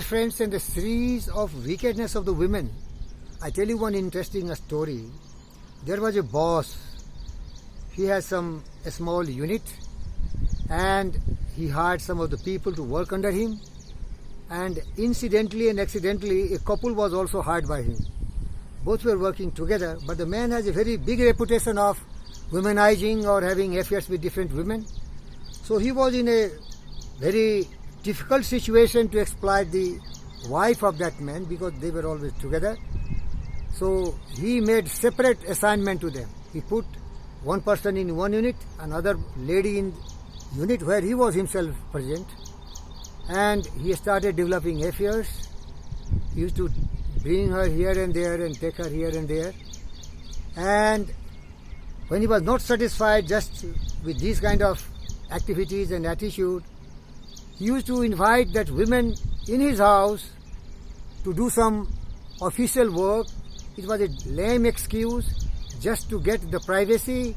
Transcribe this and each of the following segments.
friends, in the series of wickedness of the women, I tell you one interesting story. There was a boss. He has a small unit, and he hired some of the people to work under him. And incidentally and accidentally, a couple was also hired by him. Both were working together, but the man has a very big reputation of womanizing or having affairs with different women. So he was in a very difficult situation to exploit the wife of that man because they were always together. So he made separate assignment to them. He put one person in one unit, another lady in unit where he was himself present, and he started developing affairs. He used to bring her here and there and take her here and there. And when he was not satisfied just with these kind of activities and attitude, he used to invite that women in his house to do some official work. It was a lame excuse just to get the privacy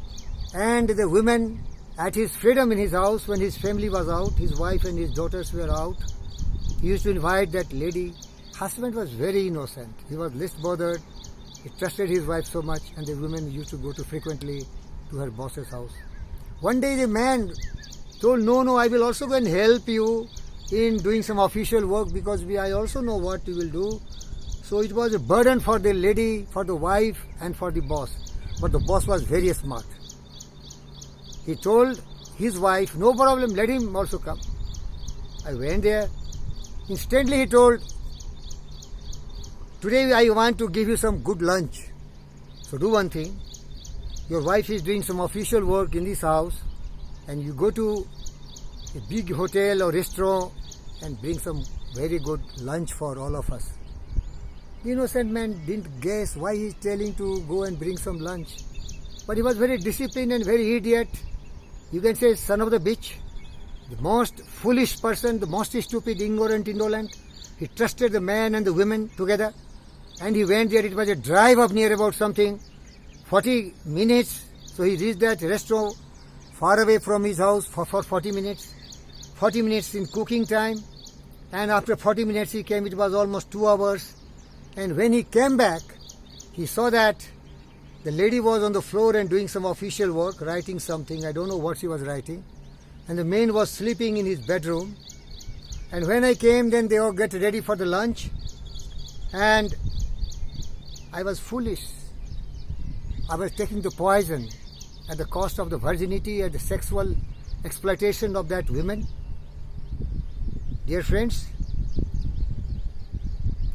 and the women at his freedom in his house when his family was out, his wife and his daughters were out. He used to invite that lady. Husband was very innocent. He was least bothered. He trusted his wife so much, and the women used to go to frequently to her boss's house. One day the man told, no, I will also go and help you in doing some official work because I also know what you will do. So it was a burden for the lady, for the wife and for the boss. But the boss was very smart. He told his wife, no problem, let him also come. I went there. Instantly he told, today I want to give you some good lunch. So do one thing. Your wife is doing some official work in this house, and you go to a big hotel or restaurant and bring some very good lunch for all of us. The innocent man didn't guess why he's telling to go and bring some lunch. But he was very disciplined and very idiot. You can say son of the bitch. The most foolish person, the most stupid, ignorant, indolent. He trusted the man and the women together. And he went there. It was a drive up near about something 40 minutes. So he reached that restaurant far away from his house for 40 minutes. 40 minutes in cooking time. And after 40 minutes he came. It was almost 2 hours. And when he came back, he saw that the lady was on the floor and doing some official work, writing something. I don't know what she was writing. And the man was sleeping in his bedroom. And when I came, then they all get ready for the lunch. And I was foolish. I was taking the poison at the cost of the virginity and the sexual exploitation of that woman. Dear friends,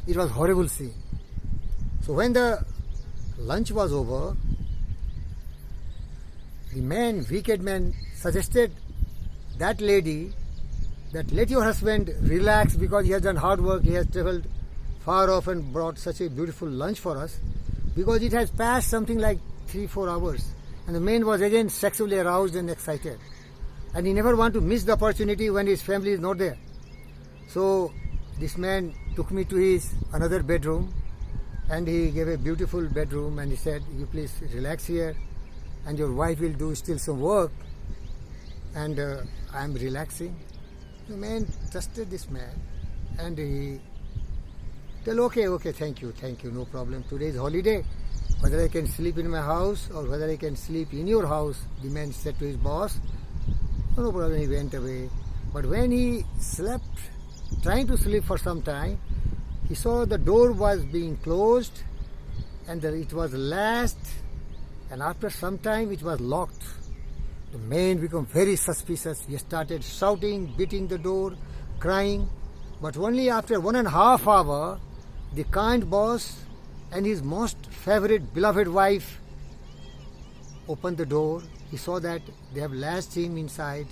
it was horrible scene. So when the lunch was over, the man, wicked man, suggested that lady that let your husband relax because he has done hard work, he has traveled far off and brought such a beautiful lunch for us, because it has passed something like 3-4 hours and the man was again sexually aroused and excited, and he never want to miss the opportunity when his family is not there. So this man took me to his another bedroom, and he gave a beautiful bedroom, and he said, you please relax here and your wife will do still some work, and I am relaxing. The man trusted this man, and he told, okay, thank you, no problem. Today is holiday. Whether I can sleep in my house or whether I can sleep in your house, the man said to his boss. No problem, he went away. But when he slept, trying to sleep for some time, he saw the door was being closed and it was latched, and after some time it was locked. The man became very suspicious. He started shouting, beating the door, crying. But only after 1.5 hours, the kind boss and his most favorite beloved wife opened the door. He saw that they have latched him inside.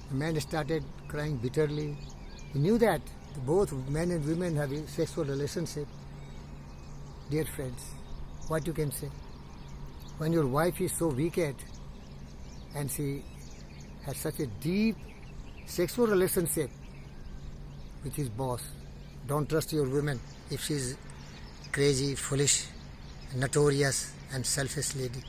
The man started crying bitterly. He knew that both men and women have a sexual relationship. Dear friends, what you can say? When your wife is so wicked and she has such a deep sexual relationship with his boss, don't trust your woman if she is crazy, foolish, notorious and selfish lady.